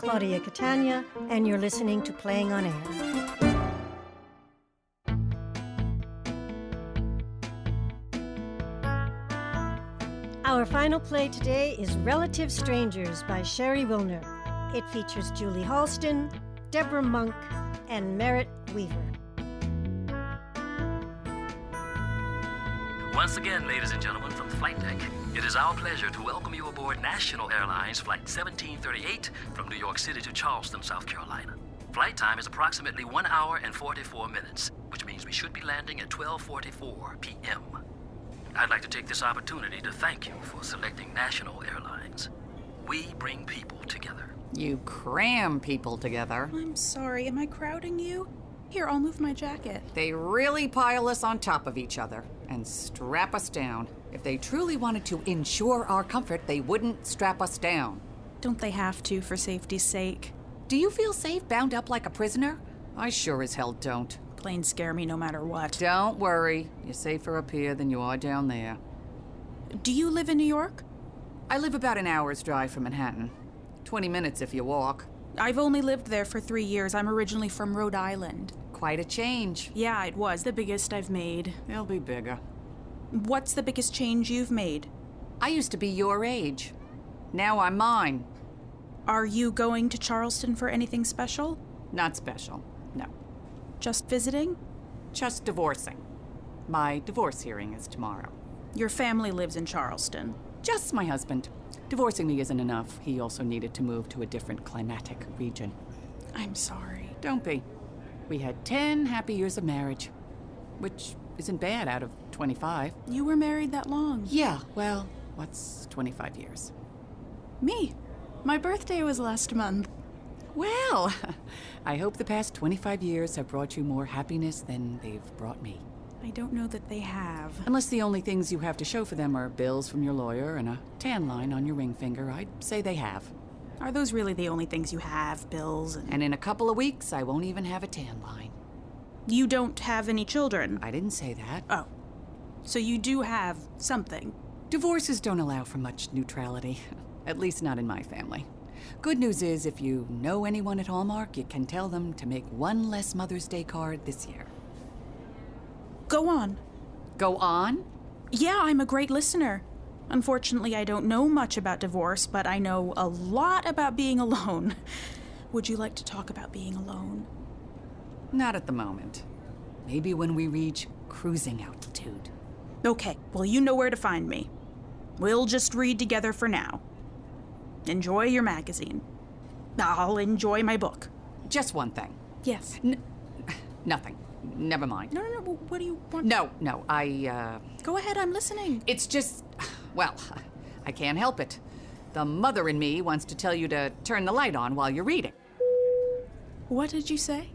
I'm Claudia Catania, and you're listening to Playing on Air. Our final play today is Relative Strangers by Sheri Wilner. It features Julie Halston, Debra Monk, and Merritt Wever. Once again, ladies and gentlemen, from the flight deck, it is our pleasure to welcome you aboard National Airlines Flight 1738 from New York City to Charleston, South Carolina. Flight time is approximately 1 hour and 44 minutes, which means we should be landing at 12:44 p.m. I'd like to take this opportunity to thank you for selecting National Airlines. We bring people together. You cram people together. I'm sorry, am I crowding you? Here, I'll move my jacket. They really pile us on top of each other and strap us down. If they truly wanted to ensure our comfort, they wouldn't strap us down. Don't they have to for safety's sake? Do you feel safe bound up like a prisoner? I sure as hell don't. Planes scare me no matter what. Don't worry. You're safer up here than you are down there. Do you live in New York? I live about an hour's drive from Manhattan. 20 minutes if you walk. I've only lived there for 3 years. I'm originally from Rhode Island. Quite a change. Yeah, it was the biggest I've made. They'll be bigger. What's the biggest change you've made? I used to be your age. Now I'm mine. Are you going to Charleston for anything special? Not special, no. Just visiting? Just divorcing. My divorce hearing is tomorrow. Your family lives in Charleston. Just my husband. Divorcing me isn't enough. He also needed to move to a different climatic region. I'm sorry. Don't be. We had 10 happy years of marriage, which isn't bad out of 25. You were married that long? Yeah, well, what's 25 years? Me. My birthday was last month. Well, I hope the past 25 years have brought you more happiness than they've brought me. I don't know that they have. Unless the only things you have to show for them are bills from your lawyer and a tan line on your ring finger, I'd say they have. Are those really the only things you have, bills And in a couple of weeks, I won't even have a tan line. You don't have any children? I didn't say that. Oh. So you do have something? Divorces don't allow for much neutrality. At least not in my family. Good news is, if you know anyone at Hallmark, you can tell them to make one less Mother's Day card this year. Go on. Go on? Yeah, I'm a great listener. Unfortunately, I don't know much about divorce, but I know a lot about being alone. Would you like to talk about being alone? Not at the moment. Maybe when we reach cruising altitude. Okay, well, you know where to find me. We'll just read together for now. Enjoy your magazine. I'll enjoy my book. Just one thing. Yes. Nothing. Never mind. No. What do you want? No, Go ahead, I'm listening. It's just, well, I can't help it. The mother in me wants to tell you to turn the light on while you're reading. What did you say?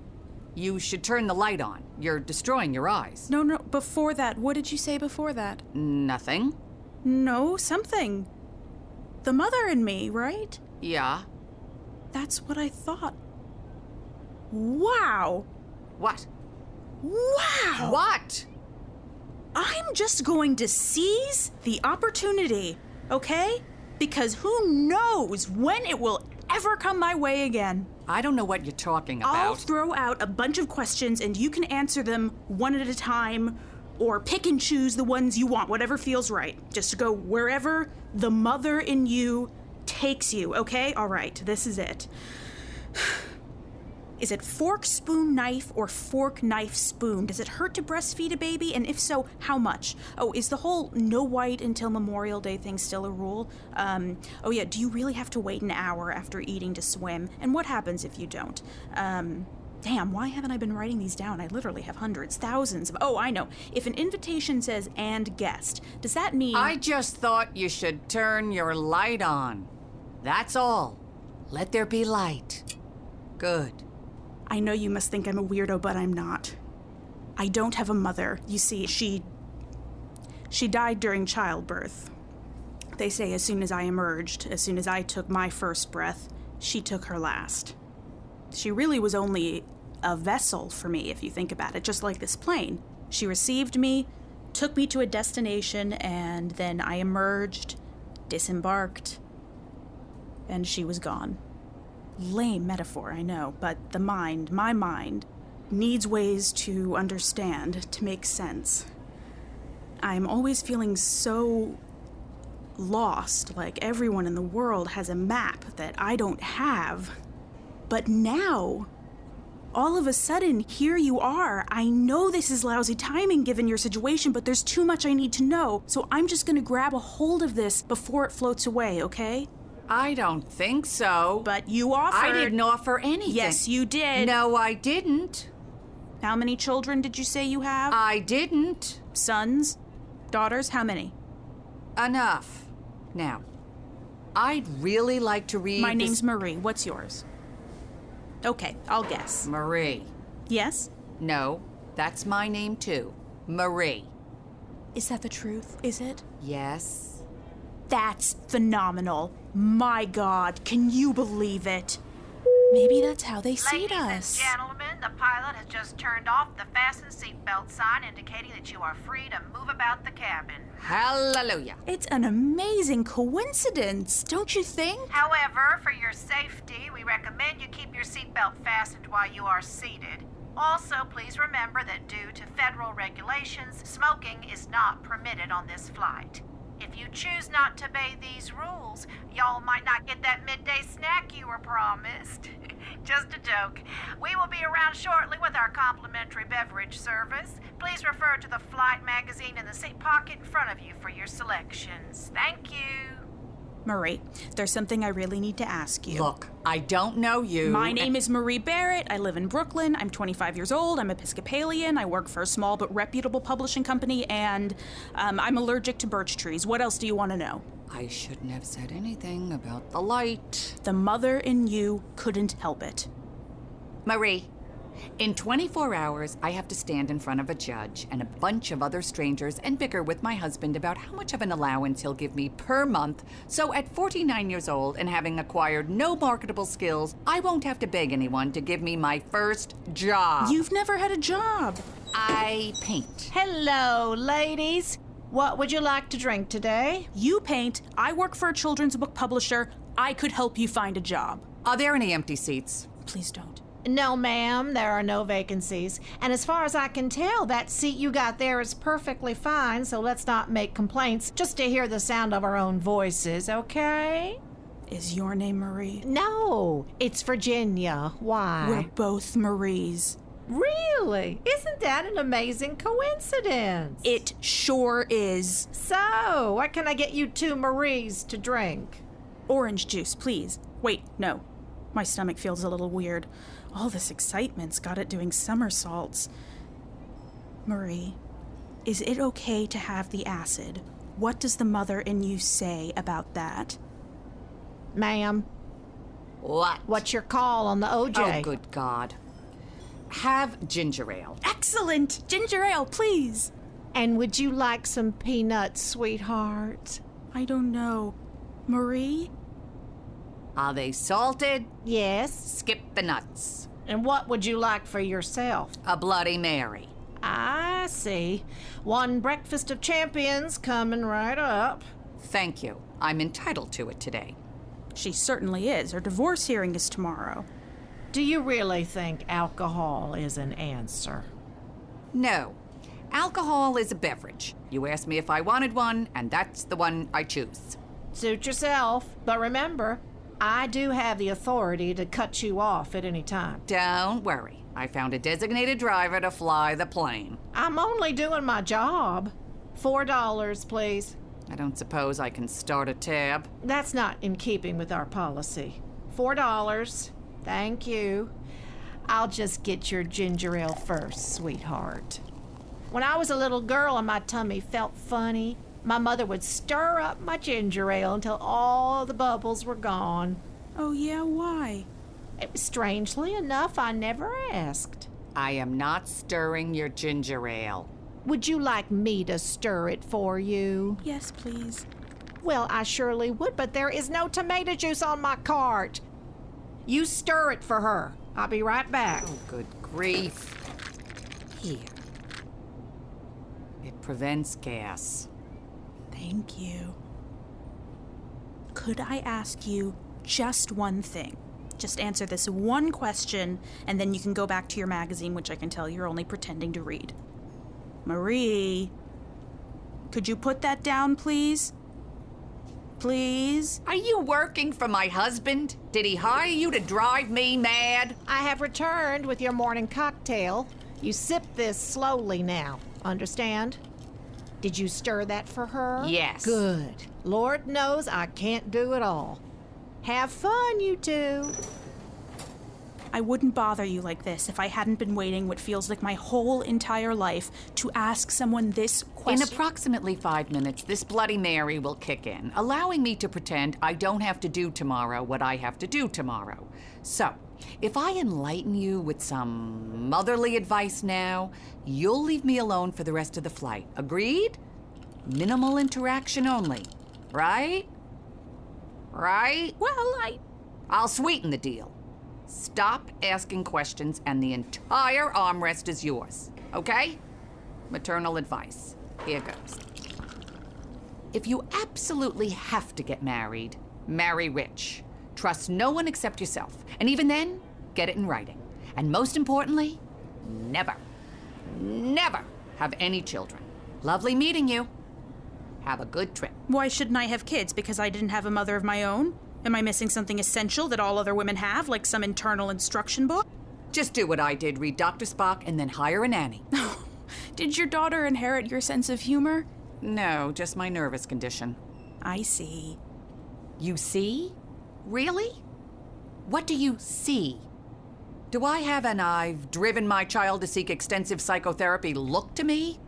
You should turn the light on. You're destroying your eyes. No, before that. What did you say before that? Nothing. No, something. The mother in me, right? Yeah. That's what I thought. Wow. What? Wow. What? I'm just going to seize the opportunity, okay? Because who knows when it will ever come my way again. I don't know what you're talking about. I'll throw out a bunch of questions and you can answer them one at a time, or pick and choose the ones you want, whatever feels right. Just go wherever the mother in you takes you, okay? All right, this is it. Is it fork, spoon, knife, or fork, knife, spoon? Does it hurt to breastfeed a baby? And if so, how much? Oh, is the whole no white until Memorial Day thing still a rule? Oh yeah, do you really have to wait an hour after eating to swim? And what happens if you don't? Damn, why haven't I been writing these down? I literally have hundreds, thousands of... Oh, I know. If an invitation says, and guest, does that mean... I just thought you should turn your light on. That's all. Let there be light. Good. I know you must think I'm a weirdo, but I'm not. I don't have a mother. You see, she died during childbirth. They say as soon as I emerged, as soon as I took my first breath, she took her last. She really was only a vessel for me, if you think about it, just like this plane. She received me, took me to a destination, and then I emerged, disembarked, and she was gone. lame metaphor, I know, but the mind, my mind, needs ways to understand, to make sense. I'm always feeling so lost, like everyone in the world has a map that I don't have. But now, all of a sudden, here you are. I know this is lousy timing given your situation, but there's too much I need to know, so I'm just gonna grab a hold of this before it floats away, okay? I don't think so. But you offered. I didn't offer anything. Yes, you did. No, I didn't. How many children did you say you have? I didn't. Sons? Daughters? How many? Enough. Now, I'd really like to read. My name's Marie. What's yours? Okay, I'll guess. Marie. Yes? No, that's my name too. Marie. Is that the truth? Is it? Yes. That's phenomenal. My God, can you believe it? Maybe that's how they seat us. Ladies and gentlemen, the pilot has just turned off the fasten seatbelt sign indicating that you are free to move about the cabin. Hallelujah. It's an amazing coincidence, don't you think? However, for your safety, we recommend you keep your seatbelt fastened while you are seated. Also, please remember that due to federal regulations, smoking is not permitted on this flight. If you choose not to obey these rules, y'all might not get that midday snack you were promised. Just a joke. We will be around shortly with our complimentary beverage service. Please refer to the flight magazine in the seat pocket in front of you for your selections. Thank you. Marie, there's something I really need to ask you. Look, I don't know you. My name is Marie Barrett. I live in Brooklyn. I'm 25 years old. I'm Episcopalian. I work for a small but reputable publishing company, and I'm allergic to birch trees. What else do you want to know? I shouldn't have said anything about the light. The mother in you couldn't help it. Marie, in 24 hours, I have to stand in front of a judge and a bunch of other strangers and bicker with my husband about how much of an allowance he'll give me per month. So at 49 years old and having acquired no marketable skills, I won't have to beg anyone to give me my first job. You've never had a job. I paint. Hello, ladies. What would you like to drink today? You paint. I work for a children's book publisher. I could help you find a job. Are there any empty seats? Please don't. No, ma'am, there are no vacancies. And as far as I can tell, that seat you got there is perfectly fine, so let's not make complaints just to hear the sound of our own voices, okay? Is your name Marie? No, it's Virginia. Why? We're both Maries. Really? Isn't that an amazing coincidence? It sure is. So, what can I get you two Maries to drink? Orange juice, please. Wait, no. My stomach feels a little weird. All this excitement's got it doing somersaults. Marie, is it okay to have the acid? What does the mother in you say about that? Ma'am, What? what's your call on the OJ? Oh, good God. Have ginger ale. Excellent! Ginger ale, please! And would you like some peanuts, sweetheart? I don't know. Marie? Are they salted? Yes. Skip the nuts. And what would you like for yourself? A Bloody Mary. I see. One breakfast of champions coming right up. Thank you. I'm entitled to it today. She certainly is. Her divorce hearing is tomorrow. Do you really think alcohol is an answer? No. Alcohol is a beverage. You asked me if I wanted one, and that's the one I choose. Suit yourself, but remember, I do have the authority to cut you off at any time. Don't worry. I found a designated driver to fly the plane. I'm only doing my job. $4, please. I don't suppose I can start a tab. That's not in keeping with our policy. $4. Thank you. I'll just get your ginger ale first, sweetheart. When I was a little girl and my tummy felt funny, my mother would stir up my ginger ale until all the bubbles were gone. Oh, yeah, why? Strangely enough, I never asked. I am not stirring your ginger ale. Would you like me to stir it for you? Yes, please. Well, I surely would, but there is no tomato juice on my cart. You stir it for her. I'll be right back. Oh, good grief. Here. It prevents gas. Thank you. Could I ask you just one thing? Just answer this one question, and then you can go back to your magazine, which I can tell you're only pretending to read. Marie, could you put that down, please? Please? Are you working for my husband? Did he hire you to drive me mad? I have returned with your morning cocktail. You sip this slowly now, understand? Did you stir that for her? Yes. Good. Lord knows I can't do it all. Have fun, you two. I wouldn't bother you like this if I hadn't been waiting what feels like my whole entire life to ask someone this question. In approximately 5 minutes, this Bloody Mary will kick in, allowing me to pretend I don't have to do tomorrow what I have to do tomorrow. So, if I enlighten you with some motherly advice now, you'll leave me alone for the rest of the flight. Agreed? Minimal interaction only. Right? Right? Well, I'll sweeten the deal. Stop asking questions and the entire armrest is yours, okay? Maternal advice. Here goes. If you absolutely have to get married, marry rich. Trust no one except yourself. And even then, get it in writing. And most importantly, never have any children. Lovely meeting you. Have a good trip. Why shouldn't I have kids? Because I didn't have a mother of my own? Am I missing something essential that all other women have, like some internal instruction book? Just do what I did, read Dr. Spock, and then hire a nanny. Did your daughter inherit your sense of humor? No, just my nervous condition. I see. You see? Really? What do you see? Do I have an I've driven my child to seek extensive psychotherapy look to me?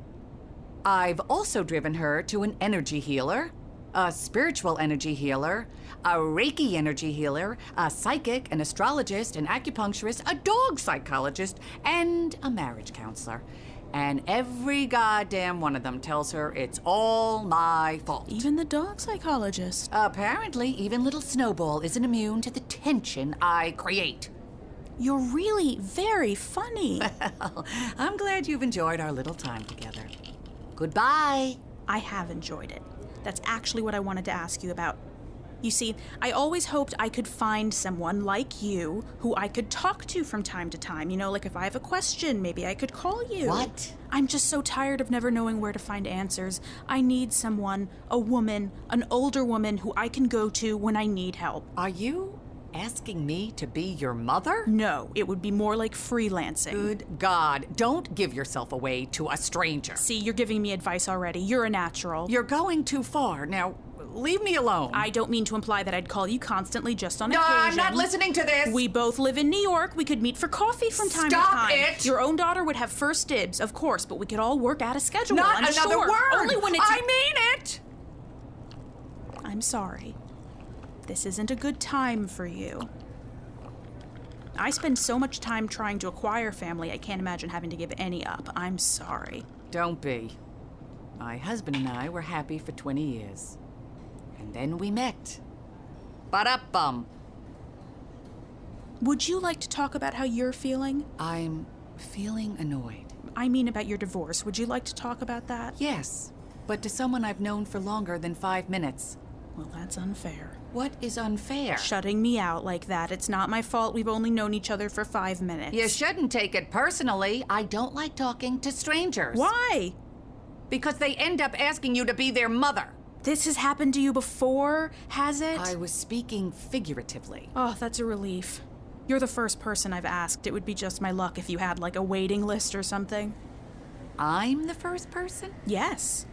I've also driven her to an energy healer, a spiritual energy healer, a Reiki energy healer, a psychic, an astrologist, an acupuncturist, a dog psychologist, and a marriage counselor. And every goddamn one of them tells her it's all my fault. Even the dog psychologist. Apparently, even little Snowball isn't immune to the tension I create. You're really very funny. Well, I'm glad you've enjoyed our little time together. Goodbye. I have enjoyed it. That's actually what I wanted to ask you about. You see, I always hoped I could find someone like you who I could talk to from time to time. You know, like if I have a question, maybe I could call you. What? I'm just so tired of never knowing where to find answers. I need someone, a woman, an older woman who I can go to when I need help. Are you asking me to be your mother? No, it would be more like freelancing. Good God, don't give yourself away to a stranger. See, you're giving me advice already. You're a natural. You're going too far. Now, leave me alone. I don't mean to imply that I'd call you constantly just on occasion. I'm not listening to this. We both live in New York. We could meet for coffee from time to Stop time. it! Your own daughter would have first dibs, of course, but we could all work out a schedule. Not I'm another sure. word. Only when it's... I mean it. I'm sorry. This isn't a good time for you. I spend so much time trying to acquire family, I can't imagine having to give any up. I'm sorry. Don't be. My husband and I were happy for 20 years. And then we met. Ba-da-bum. Would you like to talk about how you're feeling? I'm feeling annoyed. I mean about your divorce. Would you like to talk about that? Yes, but to someone I've known for longer than 5 minutes. Well, that's unfair. What is unfair? Shutting me out like that. It's not my fault. We've only known each other for 5 minutes. You shouldn't take it personally. I don't like talking to strangers. Why? Because they end up asking you to be their mother. This has happened to you before, has it? I was speaking figuratively. Oh, that's a relief. You're the first person I've asked. It would be just my luck if you had, like, a waiting list or something. I'm the first person? Yes.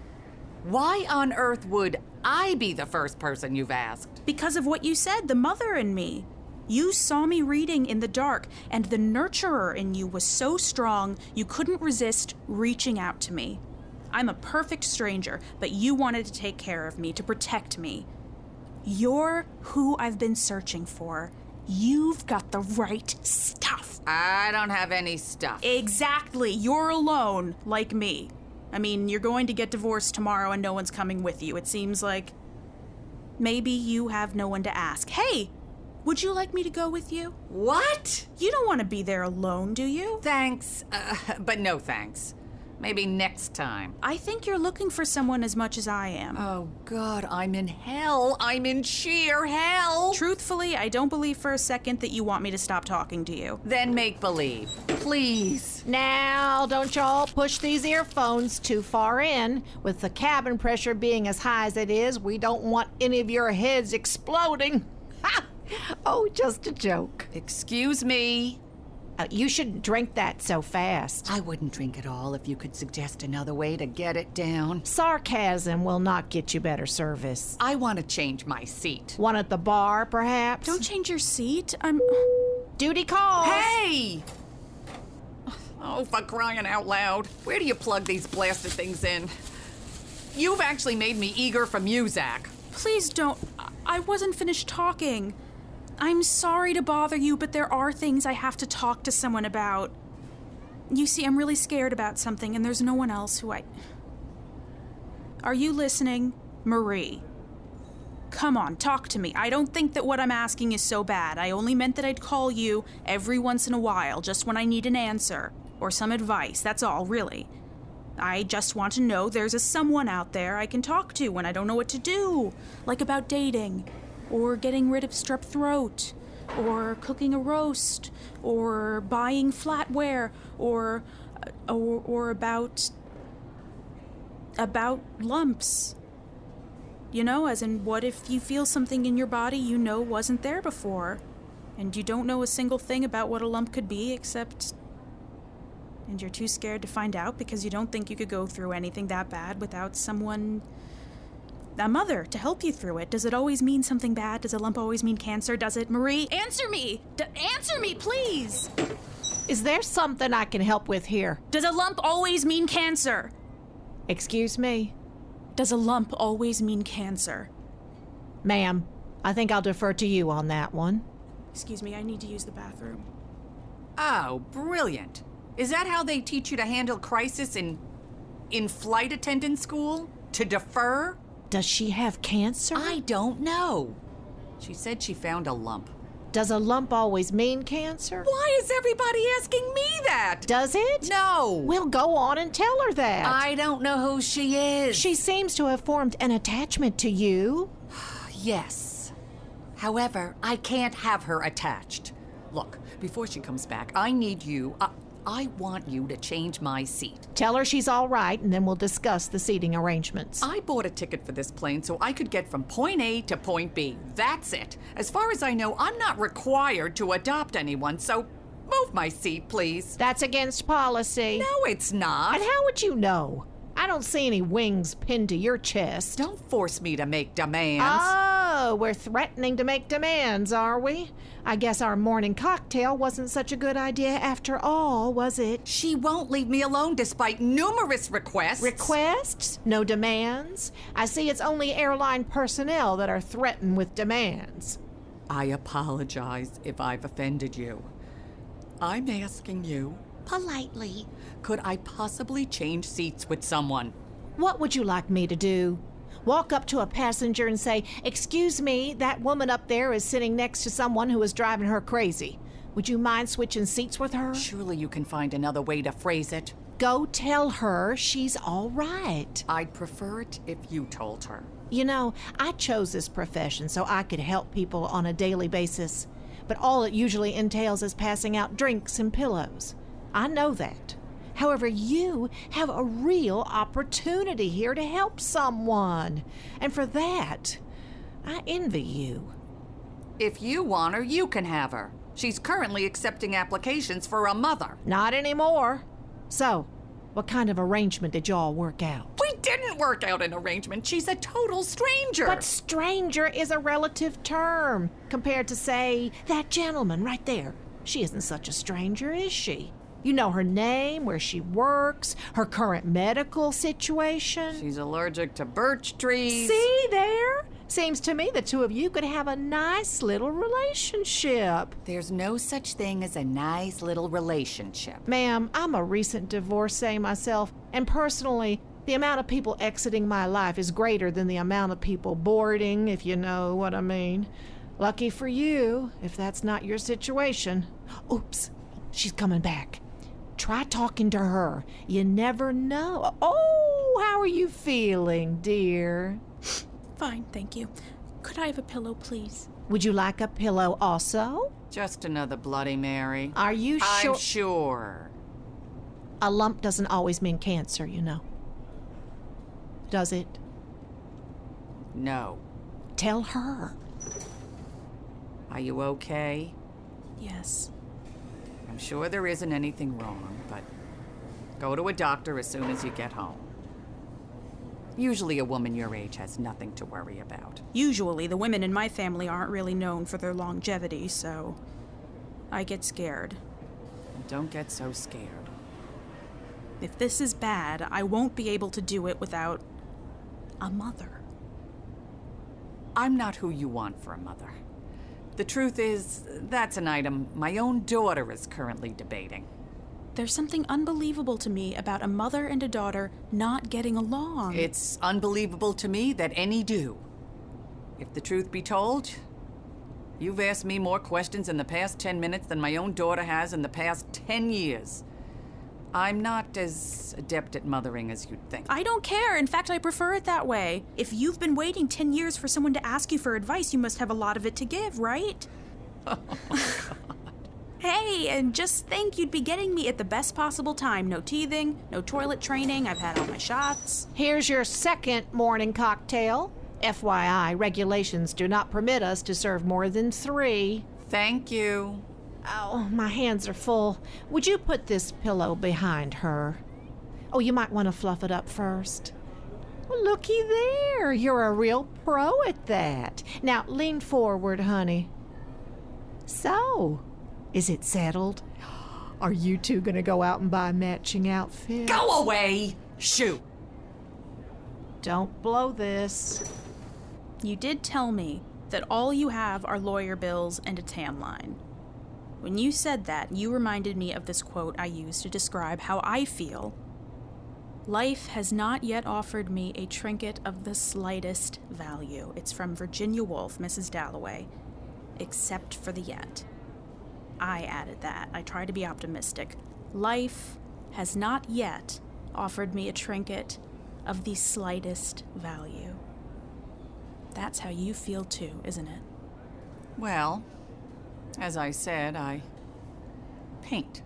Why on earth would I be the first person you've asked? Because of what you said, the mother in me. You saw me reading in the dark, and the nurturer in you was so strong you couldn't resist reaching out to me. I'm a perfect stranger, but you wanted to take care of me, to protect me. You're who I've been searching for. You've got the right stuff. I don't have any stuff. Exactly. You're alone, like me. I mean, you're going to get divorced tomorrow and no one's coming with you. It seems like maybe you have no one to ask. Hey, would you like me to go with you? What? You don't want to be there alone, do you? Thanks, but no thanks. Maybe next time. I think you're looking for someone as much as I am. Oh, God, I'm in hell. I'm in sheer hell. Truthfully, I don't believe for a second that you want me to stop talking to you. Then make believe. Please. Now, don't y'all push these earphones too far in. With the cabin pressure being as high as it is, we don't want any of your heads exploding. Ha! Oh, just a joke. Excuse me. You shouldn't drink that so fast. I wouldn't drink it all if you could suggest another way to get it down. Sarcasm will not get you better service. I want to change my seat. One at the bar, perhaps? Don't change your seat. Duty calls. Hey! Oh, for crying out loud. Where do you plug these blasted things in? You've actually made me eager for music. Please don't. I wasn't finished talking. I'm sorry to bother you, but there are things I have to talk to someone about. You see, I'm really scared about something, and there's no one else who Are you listening? Marie. Come on, talk to me. I don't think that what I'm asking is so bad. I only meant that I'd call you every once in a while, just when I need an answer, or some advice, that's all, really. I just want to know there's a someone out there I can talk to when I don't know what to do, like about dating, or getting rid of strep throat, or cooking a roast, or buying flatware, or about lumps. You know, as in, what if you feel something in your body you know wasn't there before, and you don't know a single thing about what a lump could be except... and you're too scared to find out because you don't think you could go through anything that bad without someone... a mother to help you through it. Does it always mean something bad? Does a lump always mean cancer? Does it? Marie, answer me! Answer me, please! Is there something I can help with here? Does a lump always mean cancer? Excuse me? Does a lump always mean cancer? Ma'am, I think I'll defer to you on that one. Excuse me, I need to use the bathroom. Oh, brilliant. Is that how they teach you to handle crisis in flight attendant school? To defer? Does she have cancer? I don't know. She said she found a lump. Does a lump always mean cancer? Why is everybody asking me that? Does it? No. We'll go on and tell her that. I don't know who she is. She seems to have formed an attachment to you. Yes. However, I can't have her attached. Look, before she comes back, I need you... I want you to change my seat. Tell her she's all right, and then we'll discuss the seating arrangements. I bought a ticket for this plane so I could get from point A to point B. That's it. As far as I know, I'm not required to adopt anyone, so move my seat, please. That's against policy. No, it's not. And how would you know? I don't see any wings pinned to your chest. Don't force me to make demands. Oh, we're threatening to make demands, are we? I guess our morning cocktail wasn't such a good idea after all, was it? She won't leave me alone despite numerous requests. Requests? No demands? I see it's only airline personnel that are threatened with demands. I apologize if I've offended you. I'm asking you, politely, could I possibly change seats with someone? What would you like me to do? Walk up to a passenger and say, "Excuse me, that woman up there is sitting next to someone who is driving her crazy. Would you mind switching seats with her?" Surely you can find another way to phrase it. Go tell her she's all right. I'd prefer it if you told her. You know, I chose this profession so I could help people on a daily basis. But all it usually entails is passing out drinks and pillows. I know that. However, you have a real opportunity here to help someone. And for that, I envy you. If you want her, you can have her. She's currently accepting applications for a mother. Not anymore. So, what kind of arrangement did y'all work out? We didn't work out an arrangement. She's a total stranger. But stranger is a relative term compared to, say, that gentleman right there. She isn't such a stranger, is she? You know her name, where she works, her current medical situation. She's allergic to birch trees. See there? Seems to me the two of you could have a nice little relationship. There's no such thing as a nice little relationship. Ma'am, I'm a recent divorcee myself, and personally, the amount of people exiting my life is greater than the amount of people boarding, if you know what I mean. Lucky for you, if that's not your situation. Oops, she's coming back. Try talking to her. You never know. Oh, how are you feeling, dear? Fine, thank you. Could I have a pillow, please? Would you like a pillow also? Just another Bloody Mary. Are you sure? I'm sure. A lump doesn't always mean cancer, you know. Does it? No. Tell her. Are you okay? Yes. I'm sure there isn't anything wrong, but go to a doctor as soon as you get home. Usually a woman your age has nothing to worry about. Usually, the women in my family aren't really known for their longevity, so I get scared. Don't get so scared. If this is bad, I won't be able to do it without a mother. I'm not who you want for a mother. The truth is, that's an item my own daughter is currently debating. There's something unbelievable to me about a mother and a daughter not getting along. It's unbelievable to me that any do. If the truth be told, you've asked me more questions in the past 10 minutes than my own daughter has in the past 10 years. I'm not as adept at mothering as you'd think. I don't care. In fact, I prefer it that way. If you've been waiting 10 years for someone to ask you for advice, you must have a lot of it to give, right? Oh, God. Hey, and just think you'd be getting me at the best possible time. No teething, no toilet training, I've had all my shots. Here's your second morning cocktail. FYI, regulations do not permit us to serve more than 3. Thank you. Oh, my hands are full. Would you put this pillow behind her? Oh, you might want to fluff it up first. Well, looky there. You're a real pro at that. Now, lean forward, honey. So, is it settled? Are you two going to go out and buy matching outfits? Go away! Shoo! Don't blow this. You did tell me that all you have are lawyer bills and a tan line. When you said that, you reminded me of this quote I used to describe how I feel. Life has not yet offered me a trinket of the slightest value. It's from Virginia Woolf, Mrs. Dalloway. Except for the yet. I added that. I try to be optimistic. Life has not yet offered me a trinket of the slightest value. That's how you feel too, isn't it? Well, as I said, I paint.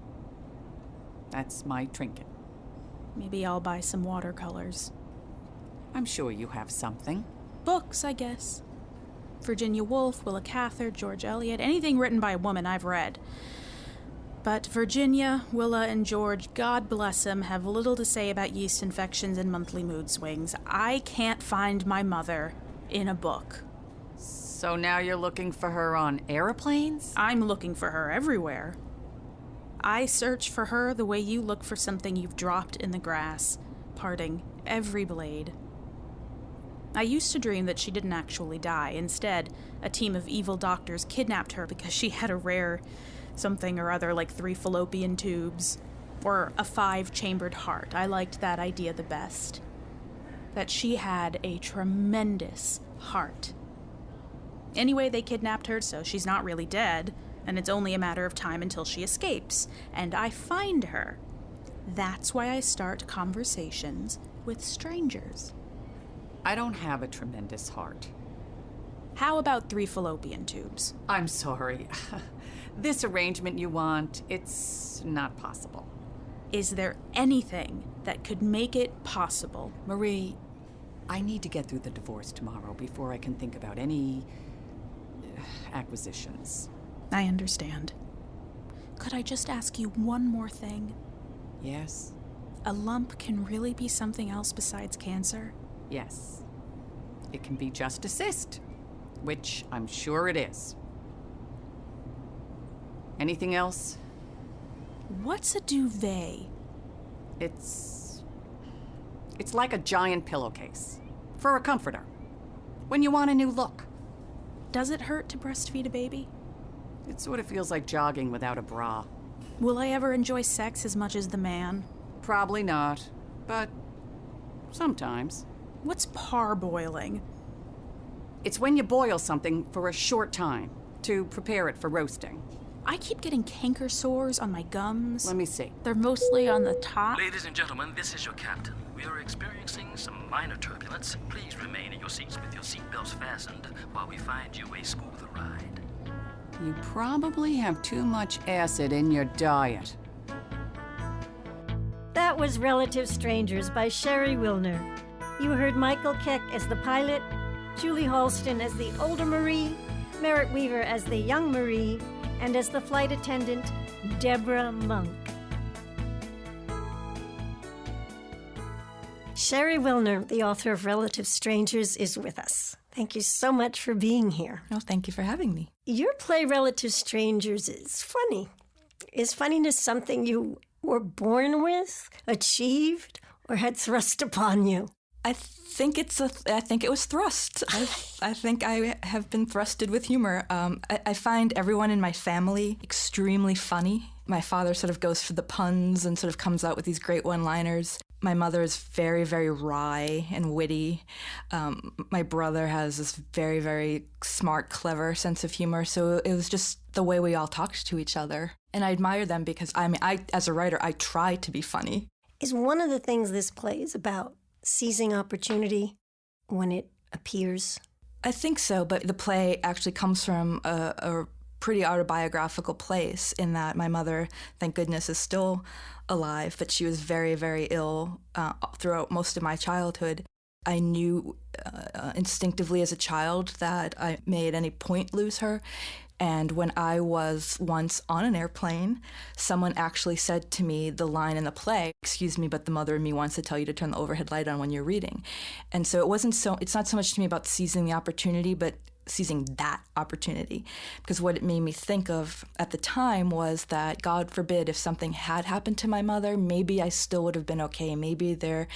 That's my trinket. Maybe I'll buy some watercolors. I'm sure you have something. Books, I guess. Virginia Woolf, Willa Cather, George Eliot, anything written by a woman I've read. But Virginia, Willa, and George, God bless them, have little to say about yeast infections and monthly mood swings. I can't find my mother in a book. So now you're looking for her on airplanes? I'm looking for her everywhere. I search for her the way you look for something you've dropped in the grass, parting every blade. I used to dream that she didn't actually die. Instead, a team of evil doctors kidnapped her because she had a rare something or other, like 3 fallopian tubes, or a 5-chambered heart. I liked that idea the best. That she had a tremendous heart. Anyway, they kidnapped her, so she's not really dead, and it's only a matter of time until she escapes, and I find her. That's why I start conversations with strangers. I don't have a tremendous heart. How about 3 fallopian tubes? I'm sorry. This arrangement you want, it's not possible. Is there anything that could make it possible? Marie, I need to get through the divorce tomorrow before I can think about any acquisitions. I understand. Could I just ask you one more thing? Yes? A lump can really be something else besides cancer? Yes. It can be just a cyst, which I'm sure it is. Anything else? What's a duvet? It's like a giant pillowcase for a comforter when you want a new look. Does it hurt to breastfeed a baby? It sort of feels like jogging without a bra. Will I ever enjoy sex as much as the man? Probably not, but sometimes. What's parboiling? It's when you boil something for a short time to prepare it for roasting. I keep getting canker sores on my gums. Let me see. They're mostly on the top. Ladies and gentlemen, this is your captain. We are experiencing some minor turbulence. Please remain in your seats with your seatbelts fastened while we find you a smoother ride. You probably have too much acid in your diet. That was Relative Strangers by Sheri Wilner. You heard Michael Keck as the pilot, Julie Halston as the older Marie, Merritt Wever as the young Marie, and as the flight attendant, Debra Monk. Sheri Wilner, the author of Relative Strangers, is with us. Thank you so much for being here. Oh, thank you for having me. Your play Relative Strangers is funny. Is funniness something you were born with, achieved, or had thrust upon you? I think it was thrust. I think I have been thrusted with humor. I find everyone in my family extremely funny. My father sort of goes for the puns and sort of comes out with these great one-liners. My mother is very, very wry and witty. My brother has this very, very smart, clever sense of humor. So it was just the way we all talked to each other. And I admire them because, I as a writer, I try to be funny. Is one of the things this play is about seizing opportunity when it appears? I think so, but the play actually comes from a pretty autobiographical place in that my mother, thank goodness, is still alive, but she was very, very ill throughout most of my childhood. I knew instinctively as a child that I may at any point lose her. And when I was once on an airplane, someone actually said to me the line in the play, "Excuse me, but the mother in me wants to tell you to turn the overhead light on when you're reading." And so it's not so much to me about seizing the opportunity, but seizing that opportunity. Because what it made me think of at the time was that, God forbid, if something had happened to my mother, maybe I still would have been okay. Maybe there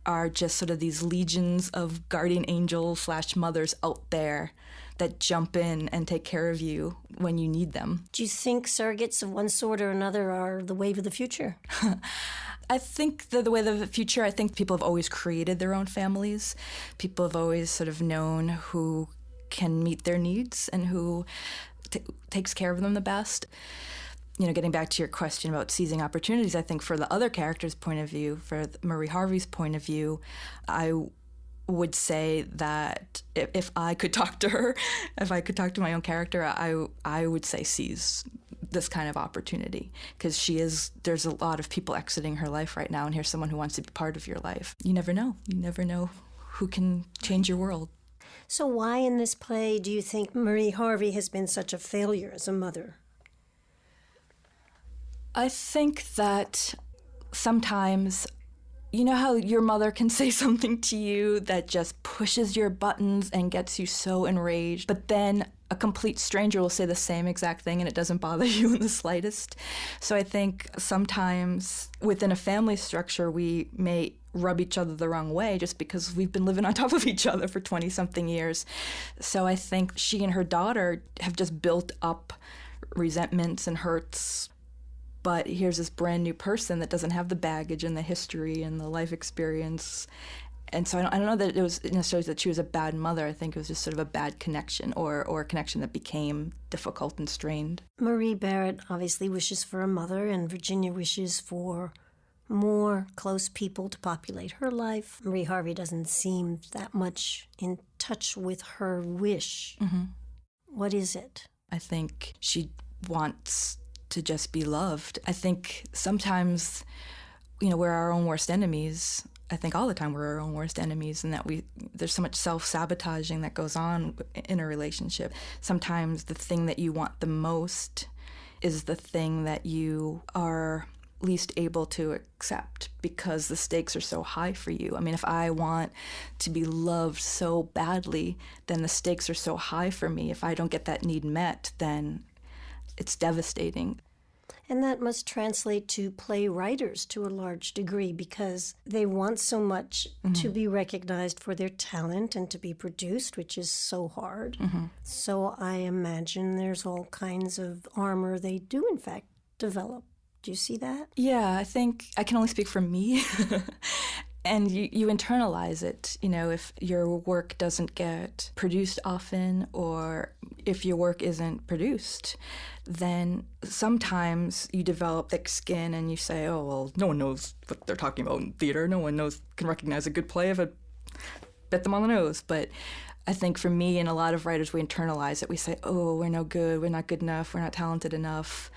are just sort of these legions of guardian angels / mothers out there that jump in and take care of you when you need them. Do you think surrogates of one sort or another are the wave of the future? I think the wave of the future, I think people have always created their own families. People have always sort of known who can meet their needs and who takes care of them the best. You know, getting back to your question about seizing opportunities, I think for the other character's point of view, for Marie Harvey's point of view, I would say that if I could talk to her, if I could talk to my own character, I would say seize this kind of opportunity, because there's a lot of people exiting her life right now, and here's someone who wants to be part of your life. You never know who can change your world. So why in this play do you think Marie Harvey has been such a failure as a mother? I think that sometimes, you know how your mother can say something to you that just pushes your buttons and gets you so enraged, but then a complete stranger will say the same exact thing and it doesn't bother you in the slightest. So I think sometimes within a family structure, we may rub each other the wrong way just because we've been living on top of each other for 20-something years. So I think she and her daughter have just built up resentments and hurts. But here's this brand new person that doesn't have the baggage and the history and the life experience. And so I don't know that it was necessarily that she was a bad mother. I think it was just sort of a bad connection or a connection that became difficult and strained. Marie Barrett obviously wishes for a mother, and Virginia wishes for more close people to populate her life. Marie Harvey doesn't seem that much in touch with her wish. Mm-hmm. What is it? I think she wants to just be loved. I think sometimes, we're our own worst enemies. I think all the time we're our own worst enemies, and that there's so much self-sabotaging that goes on in a relationship. Sometimes the thing that you want the most is the thing that you are least able to accept because the stakes are so high for you. I mean, if I want to be loved so badly, then the stakes are so high for me. If I don't get that need met, then it's devastating. And that must translate to playwriters to a large degree, because they want so much to be recognized for their talent and to be produced, which is so hard. Mm-hmm. So I imagine there's all kinds of armor they do, in fact, develop. Do you see that? Yeah, I think I can only speak for me. And you internalize it. You know, if your work doesn't get produced often, or if your work isn't produced, then sometimes you develop thick skin and you say, oh, well, no one knows what they're talking about in theater. No one can recognize a good play if I bet them on the nose. But I think for me and a lot of writers, we internalize it. We say, oh, we're no good. We're not good enough. We're not talented enough.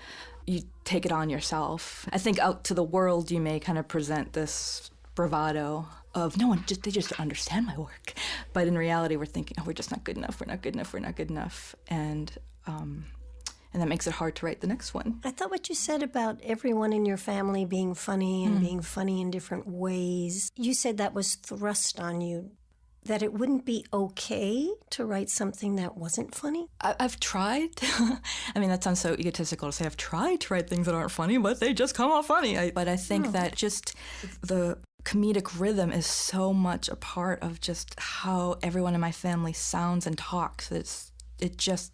You take it on yourself. I think out to the world, you may kind of present this bravado of they just don't understand my work. But in reality, we're thinking, oh, we're just not good enough. We're not good enough. We're not good enough. And that makes it hard to write the next one. I thought what you said about everyone in your family being funny and being funny in different ways, you said that was thrust on you, that it wouldn't be okay to write something that wasn't funny? I've tried. I mean, that sounds so egotistical to say I've tried to write things that aren't funny, but they just come off funny. But I think that just the comedic rhythm is so much a part of just how everyone in my family sounds and talks. It just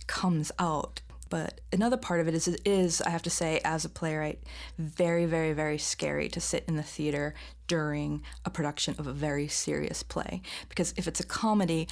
comes out. But another part of it is, I have to say, as a playwright, very, very, very scary to sit in the theater during a production of a very serious play. Because if it's a comedy,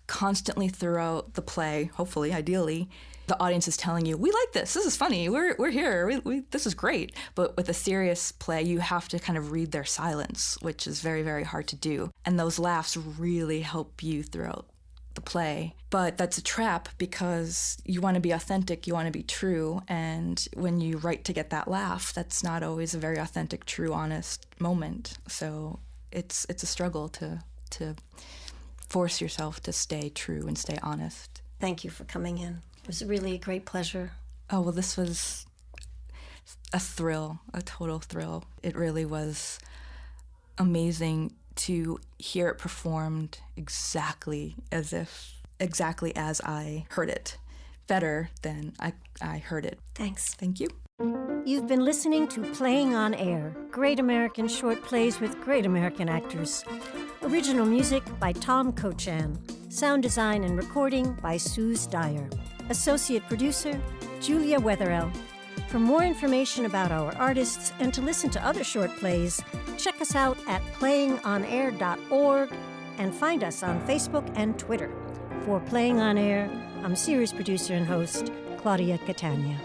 constantly throughout the play, hopefully, ideally, the audience is telling you, we like this is funny, we're here, this is great. But with a serious play, you have to kind of read their silence, which is very, very hard to do. And those laughs really help you throughout the play. But that's a trap because you want to be authentic, you want to be true, and when you write to get that laugh, that's not always a very authentic, true, honest moment. So it's a struggle to force yourself to stay true and stay honest. Thank you for coming in. It was really a great pleasure. Oh, well, this was a thrill, a total thrill. It really was amazing to hear it performed exactly as I heard it, better than I heard it. Thanks. Thank you. You've been listening to Playing on Air, great American short plays with great American actors. Original music by Tom Cochan. Sound design and recording by Suze Dyer. Associate producer, Julia Wetherell. For more information about our artists and to listen to other short plays, check us out at playingonair.org and find us on Facebook and Twitter. For Playing on Air, I'm series producer and host, Claudia Catania.